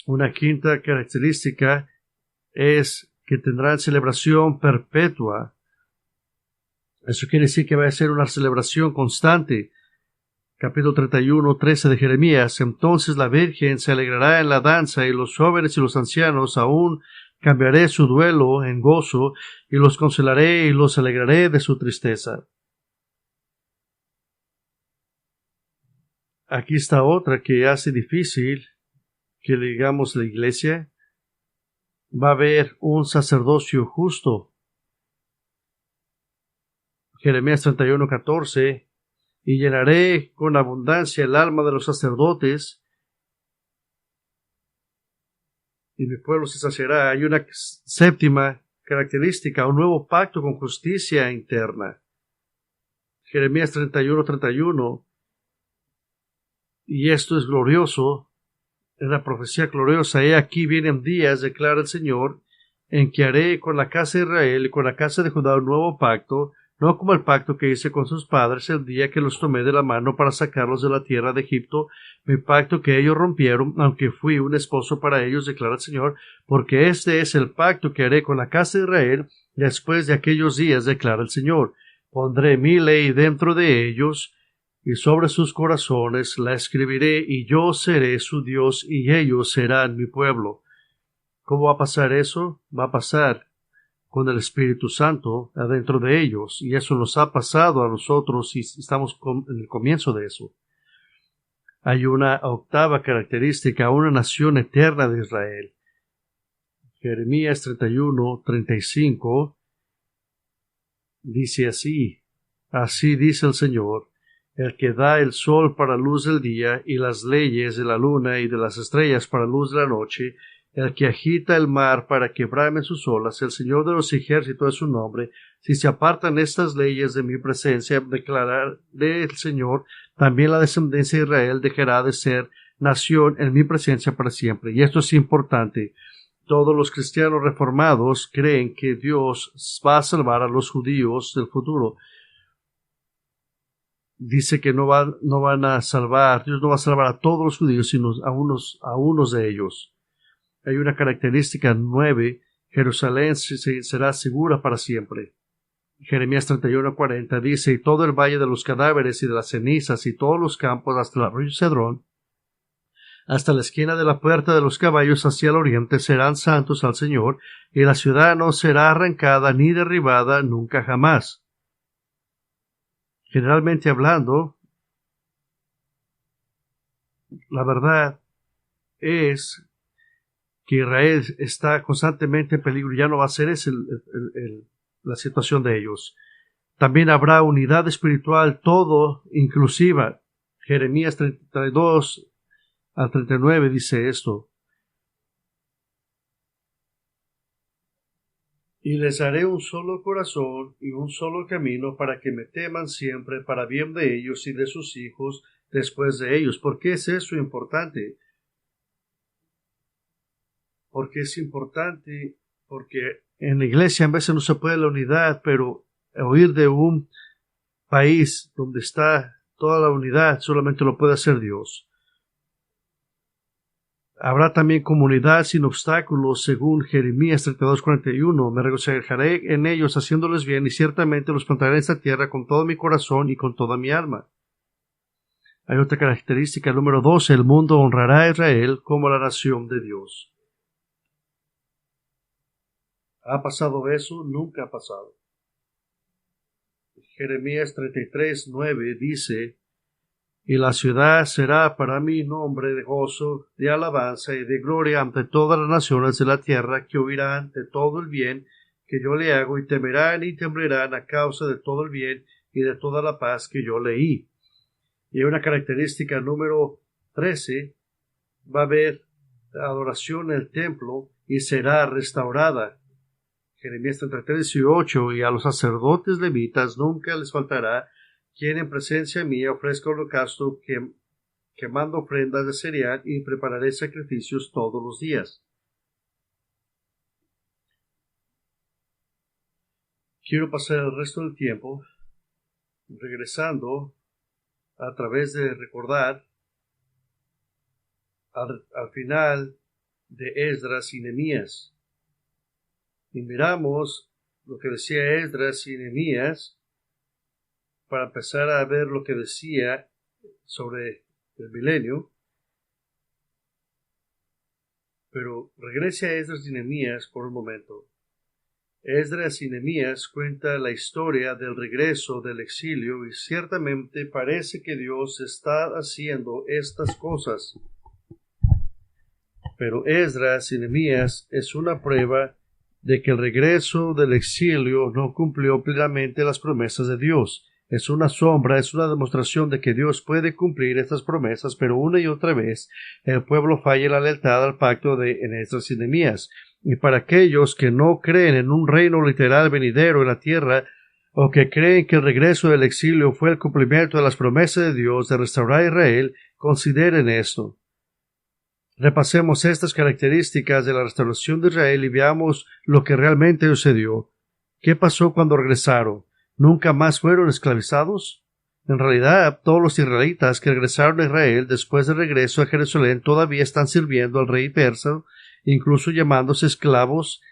Una quinta característica es que tendrán celebración perpetua. Eso quiere decir que va a ser una celebración constante. Capítulo 31:13 de Jeremías. Entonces la Virgen se alegrará en la danza, y los jóvenes y los ancianos aún cambiaré su duelo en gozo, y los consolaré y los alegraré de su tristeza. Aquí está otra que hace difícil que digamos la iglesia. Va a haber un sacerdocio justo. Jeremías 31:14. Y llenaré con abundancia el alma de los sacerdotes, y mi pueblo se saciará. Hay una séptima característica, un nuevo pacto con justicia interna. Jeremías 31:31. Y esto es glorioso, es la profecía gloriosa. He aquí vienen días, declara el Señor, en que haré con la casa de Israel y con la casa de Judá un nuevo pacto, no como el pacto que hice con sus padres el día que los tomé de la mano para sacarlos de la tierra de Egipto, mi pacto que ellos rompieron, aunque fui un esposo para ellos, declara el Señor, porque este es el pacto que haré con la casa de Israel después de aquellos días, declara el Señor. Pondré mi ley dentro de ellos, y sobre sus corazones la escribiré, y yo seré su Dios, y ellos serán mi pueblo. ¿Cómo va a pasar eso? Va a pasar con el Espíritu Santo adentro de ellos, y eso nos ha pasado a nosotros y estamos en el comienzo de eso. Hay una octava característica, una nación eterna de Israel. Jeremías 31:35 dice así: Así dice el Señor, el que da el sol para luz del día, y las leyes de la luna y de las estrellas para luz de la noche, el que agita el mar para que bramen sus olas, el Señor de los ejércitos es su nombre. Si se apartan estas leyes de mi presencia, declararé el Señor, también la descendencia de Israel dejará de ser nación en mi presencia para siempre. Y esto es importante. Todos los cristianos reformados creen que Dios va a salvar a los judíos del futuro. Dice que no van a salvar, Dios no va a salvar a todos los judíos, sino a unos de ellos. Hay una característica 9, Jerusalén será segura para siempre. Jeremías 31:40 dice: Y todo el valle de los cadáveres y de las cenizas y todos los campos hasta el arroyo Cedrón, hasta la esquina de la puerta de los caballos hacia el oriente, serán santos al Señor, y la ciudad no será arrancada ni derribada nunca jamás. Generalmente hablando, la verdad es que Israel está constantemente en peligro, ya no va a ser esa la situación de ellos. También habrá unidad espiritual, todo inclusiva. Jeremías 32-39 dice esto: Y les haré un solo corazón y un solo camino, para que me teman siempre, para bien de ellos y de sus hijos después de ellos. ¿Por qué es eso importante? Porque es importante, porque en la iglesia a veces no se puede la unidad, pero oír de un país donde está toda la unidad solamente lo puede hacer Dios. Habrá también comunidad sin obstáculos, según Jeremías 32:41. Me regocijaré en ellos haciéndoles bien, y ciertamente los plantaré en esta tierra con todo mi corazón y con toda mi alma. Hay otra característica, número 12. El mundo honrará a Israel como la nación de Dios. ¿Ha pasado eso? Nunca ha pasado. Jeremías 33:9 dice: Y la ciudad será para mí nombre de gozo, de alabanza y de gloria ante todas las naciones de la tierra, que oirán de todo el bien que yo le hago, y temerán y temblarán a causa de todo el bien y de toda la paz que yo leí. Y hay una característica número 13, va a haber adoración en el templo y será restaurada. Jeremías 33:18, y a los sacerdotes levitas nunca les faltará quien en presencia mía ofrezca holocausto, quemando ofrendas de cereal, y prepararé sacrificios todos los días. Quiero pasar el resto del tiempo regresando a través de recordar al final de Esdras y Nehemías. Y miramos lo que decía Esdras y Nehemías para empezar a ver lo que decía sobre el milenio. Pero regrese a Esdras y Nehemías por un momento. Esdras y Nehemías cuenta la historia del regreso del exilio y ciertamente parece que Dios está haciendo estas cosas. Pero Esdras y Nehemías es una prueba de que el regreso del exilio no cumplió plenamente las promesas de Dios. Es una sombra, es una demostración de que Dios puede cumplir estas promesas, pero una y otra vez el pueblo falla la lealtad al pacto de Esdras y Nehemías. Y para aquellos que no creen en un reino literal venidero en la tierra, o que creen que el regreso del exilio fue el cumplimiento de las promesas de Dios de restaurar a Israel, consideren esto. Repasemos estas características de la restauración de Israel y veamos lo que realmente sucedió. ¿Qué pasó cuando regresaron? ¿Nunca más fueron esclavizados? En realidad, todos los israelitas que regresaron a Israel después del regreso a Jerusalén todavía están sirviendo al rey persa, incluso llamándose esclavos,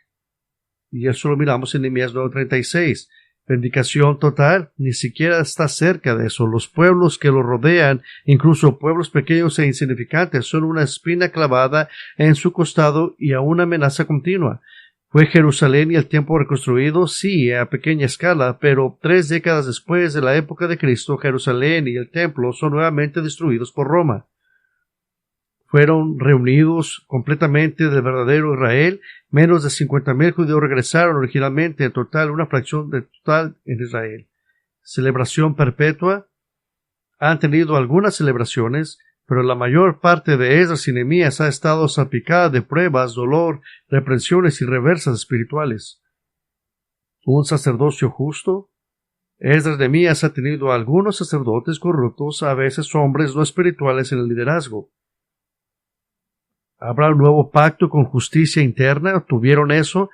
y eso lo miramos en Nehemías 9:36. Vindicación total, ni siquiera está cerca de eso. Los pueblos que lo rodean, incluso pueblos pequeños e insignificantes, son una espina clavada en su costado y a una amenaza continua. ¿Fue Jerusalén y el templo reconstruido? Sí, a pequeña escala, pero 3 décadas después de la época de Cristo, Jerusalén y el templo son nuevamente destruidos por Roma. Fueron reunidos completamente del verdadero Israel. Menos de 50,000 judíos regresaron originalmente, en total una fracción de total en Israel. Celebración perpetua. Han tenido algunas celebraciones, pero la mayor parte de Esdras y Nehemías ha estado salpicada de pruebas, dolor, reprensiones y reversas espirituales. Un sacerdocio justo. Esdras y Nehemías ha tenido a algunos sacerdotes corruptos, a veces hombres no espirituales en el liderazgo. ¿Habrá un nuevo pacto con justicia interna? ¿Tuvieron eso?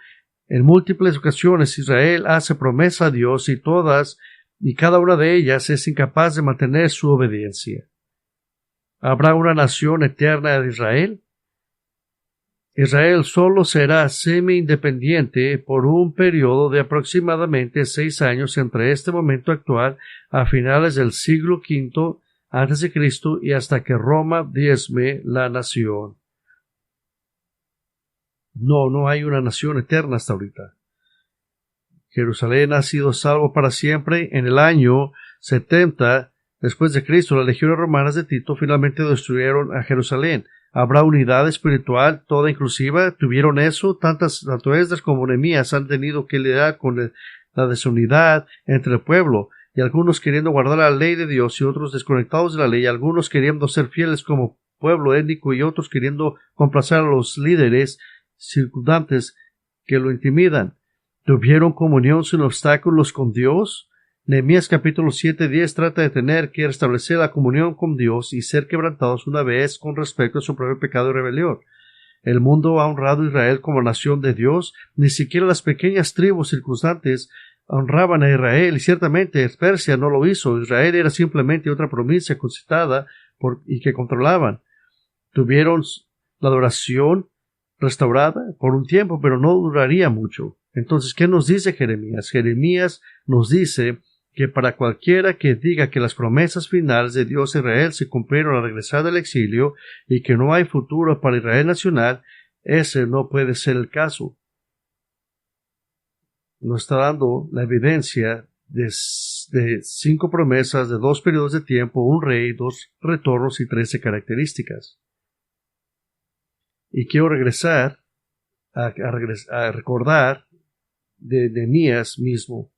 En múltiples ocasiones Israel hace promesa a Dios y todas y cada una de ellas es incapaz de mantener su obediencia. ¿Habrá una nación eterna de Israel? Israel solo será semi-independiente por un periodo de aproximadamente 6 años entre este momento actual a finales del siglo V a.C. y hasta que Roma diezme la nación. No hay una nación eterna hasta ahorita. Jerusalén ha sido salvo para siempre. En el año 70 después de Cristo, las legiones romanas de Tito finalmente destruyeron a Jerusalén. ¿Habrá unidad espiritual toda inclusiva? ¿Tuvieron eso? Tanto Esdras como Nehemías han tenido que lidiar con la desunidad entre el pueblo, y algunos queriendo guardar la ley de Dios y otros desconectados de la ley, algunos queriendo ser fieles como pueblo étnico y otros queriendo complacer a los líderes circundantes que lo intimidan. ¿Tuvieron comunión sin obstáculos con Dios? Nehemías capítulo 7:10 trata de tener que restablecer la comunión con Dios y ser quebrantados una vez con respecto a su propio pecado y rebelión. El mundo ha honrado a Israel como nación de Dios. Ni siquiera las pequeñas tribus circunstantes honraban a Israel, y ciertamente Persia no lo hizo. Israel era simplemente otra provincia concitada y que controlaban. Tuvieron la adoración restaurada por un tiempo, pero no duraría mucho. Entonces, ¿qué nos dice Jeremías? Jeremías nos dice que para cualquiera que diga que las promesas finales de Dios a Israel se cumplieron al regresar del exilio y que no hay futuro para Israel nacional, ese no puede ser el caso. Nos está dando la evidencia de 5 promesas, de 2 periodos de tiempo, un rey, 2 retornos y 13 características. Y quiero regresar a recordar de Nehemías mismo.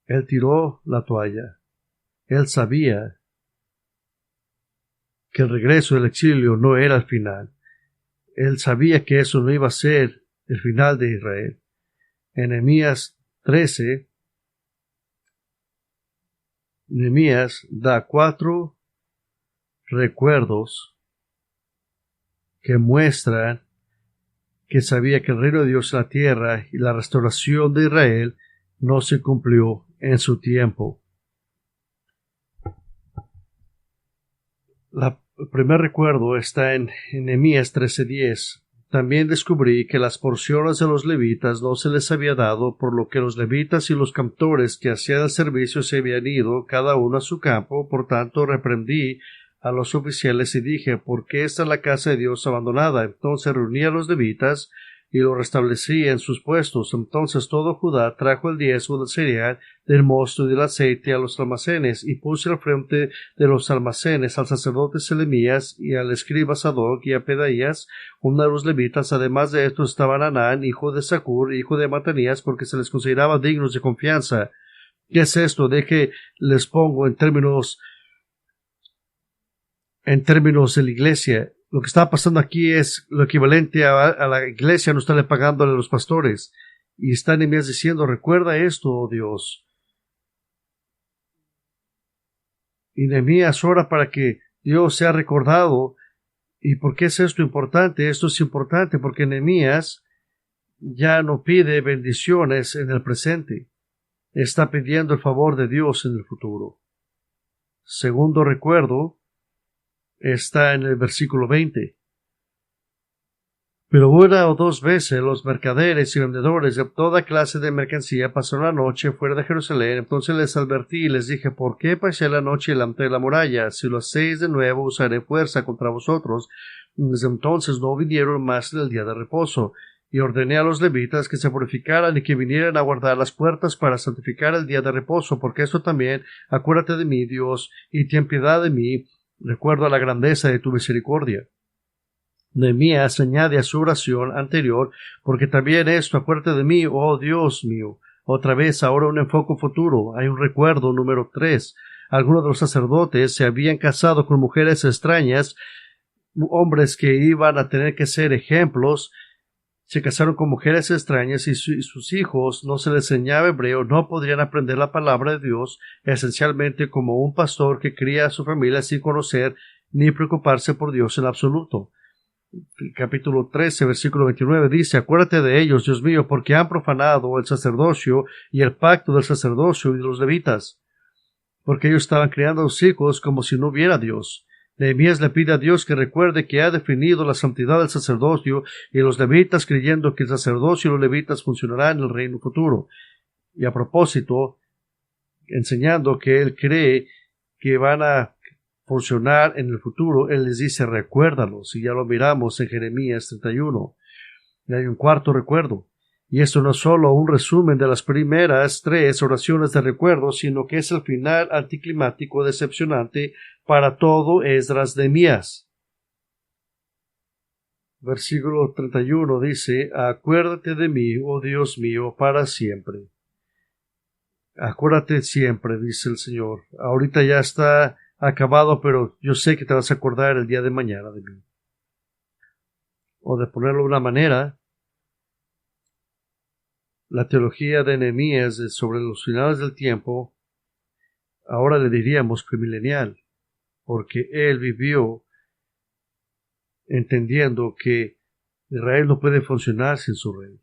Él tiró la toalla. Él sabía que el regreso del exilio no era el final. Él sabía que eso no iba a ser el final de Israel. En Nehemías 13, Nehemías da 4 recuerdos que muestran que sabía que el reino de Dios en la tierra y la restauración de Israel no se cumplió en su tiempo. El primer recuerdo está en Nehemías 13:10. También descubrí que las porciones de los levitas no se les había dado, por lo que los levitas y los cantores que hacían el servicio se habían ido, cada uno a su campo. Por tanto, reprendí a los oficiales y dije: ¿por qué está la casa de Dios abandonada? Entonces reuní a los levitas y lo restablecí en sus puestos. Entonces todo Judá trajo el diezmo del cereal, del mosto y del aceite a los almacenes, y puse al frente de los almacenes al sacerdote Selemías y al escriba Sadoc y a Pedaías, uno de los levitas. Además de estos estaban Anán, hijo de Zacur, hijo de Matanías, porque se les consideraba dignos de confianza. ¿Qué es esto? De que les pongo en términos de la iglesia. Lo que está pasando aquí es lo equivalente a la iglesia no estarle pagándole a los pastores. Y está Nehemías diciendo: recuerda esto, oh Dios. Y Nehemías ora para que Dios sea recordado. ¿Y por qué es esto importante? Esto es importante porque Nehemías ya no pide bendiciones en el presente. Está pidiendo el favor de Dios en el futuro. Segundo recuerdo está en el versículo 20. Pero una o dos veces los mercaderes y vendedores de toda clase de mercancía pasaron la noche fuera de Jerusalén. Entonces les advertí y les dije: ¿por qué pasé la noche delante de la muralla? Si lo hacéis de nuevo, usaré fuerza contra vosotros. Desde entonces no vinieron más en el día de reposo. Y ordené a los levitas que se purificaran y que vinieran a guardar las puertas para santificar el día de reposo, porque esto también: acuérdate de mí, Dios, y ten piedad de mí. Recuerdo la grandeza de tu misericordia. Nehemías añade a su oración anterior: porque también esto, acuérdate de mí, oh Dios mío. Otra vez, ahora un enfoque futuro. Hay un recuerdo número 3. Algunos de los sacerdotes se habían casado con mujeres extrañas, hombres que iban a tener que ser ejemplos. Se casaron con mujeres extrañas y sus hijos no se les enseñaba hebreo, no podrían aprender la palabra de Dios, esencialmente como un pastor que cría a su familia sin conocer ni preocuparse por Dios en absoluto. El capítulo 13, versículo 29 dice: acuérdate de ellos, Dios mío, porque han profanado el sacerdocio y el pacto del sacerdocio y de los levitas, porque ellos estaban criando a los hijos como si no hubiera Dios. Nehemías le pide a Dios que recuerde que ha definido la santidad del sacerdocio y los levitas, creyendo que el sacerdocio y los levitas funcionarán en el reino futuro. Y a propósito, enseñando que él cree que van a funcionar en el futuro, él les dice: recuérdalos. Y ya lo miramos en Jeremías 31. Y hay un cuarto recuerdo. Y esto no es solo un resumen de las primeras 3 oraciones de recuerdo, sino que es el final anticlimático decepcionante para todo Esdras de Nehemías. Versículo 31 dice: acuérdate de mí, oh Dios mío, para siempre. Acuérdate siempre, dice el Señor. Ahorita ya está acabado, pero yo sé que te vas a acordar el día de mañana de mí. O de ponerlo de una manera, la teología de Nehemías sobre los finales del tiempo, ahora le diríamos premilenial, porque él vivió entendiendo que Israel no puede funcionar sin su rey.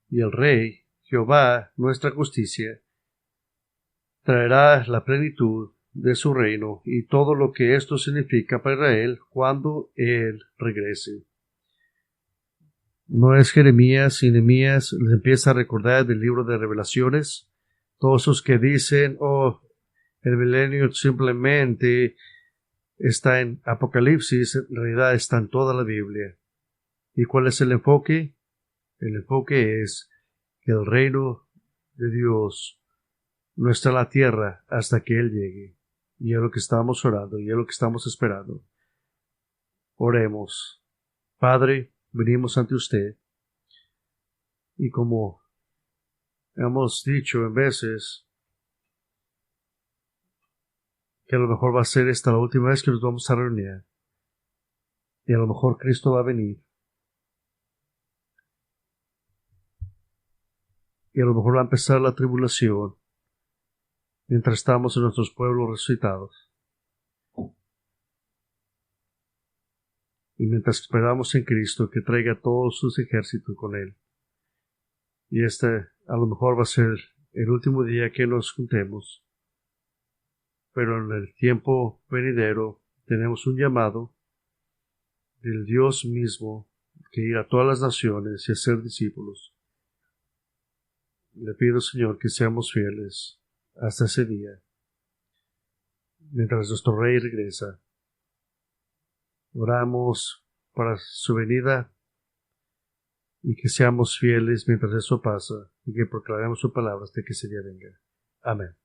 Y el rey, Jehová, nuestra justicia, traerá la plenitud de su reino y todo lo que esto significa para Israel cuando él regrese. No es Jeremías y Nehemías les empieza a recordar del libro de Revelaciones. Todos esos que dicen: oh, el milenio simplemente está en Apocalipsis, en realidad está en toda la Biblia. ¿Y cuál es el enfoque? El enfoque es que el reino de Dios no está en la tierra hasta que Él llegue. Y es lo que estamos orando, y es lo que estamos esperando. Oremos. Padre, venimos ante usted, y como hemos dicho en veces, que a lo mejor va a ser esta la última vez que nos vamos a reunir, y a lo mejor Cristo va a venir, y a lo mejor va a empezar la tribulación mientras estamos en nuestros pueblos resucitados, y mientras esperamos en Cristo que traiga todos sus ejércitos con Él. Y este a lo mejor va a ser el último día que nos juntemos, pero en el tiempo venidero tenemos un llamado del Dios mismo que ir a todas las naciones y hacer discípulos. Le pido, Señor, que seamos fieles hasta ese día, mientras nuestro Rey regresa. Oramos para su venida y que seamos fieles mientras eso pasa y que proclamemos su palabra hasta que ese día venga. Amén.